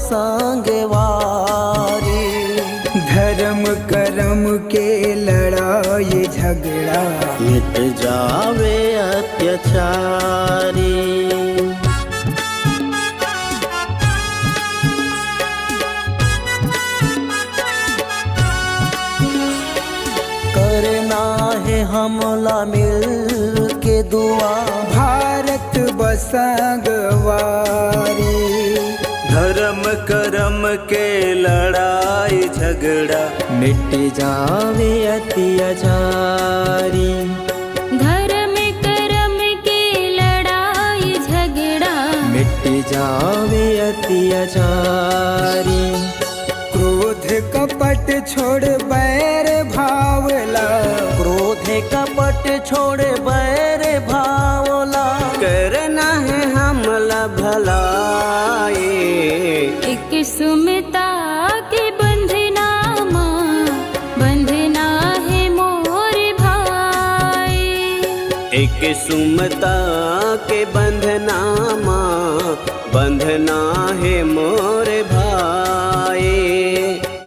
संगवारी। धर्म कर्म के लड़ाई झगड़ा मिट जावे अत्याचारी। करना है हमला मिल के दुआ, भारत बसंगवारी। धर्म कर्म के लड़ाई झगड़ा मिट जावे अत्याचारी। धर्म कर्म के लड़ाई झगड़ा मिट जावे अत्याचारी। क्रोध कपट छोड़ बैर भावला, क्रोध कपट छोड़ बैर भावला। करना है हमला भलाई, एक सुमता के बंधना माँ, बंधना है मोर भाई। एक सुमता के बंधना माँ, बंधना है मोर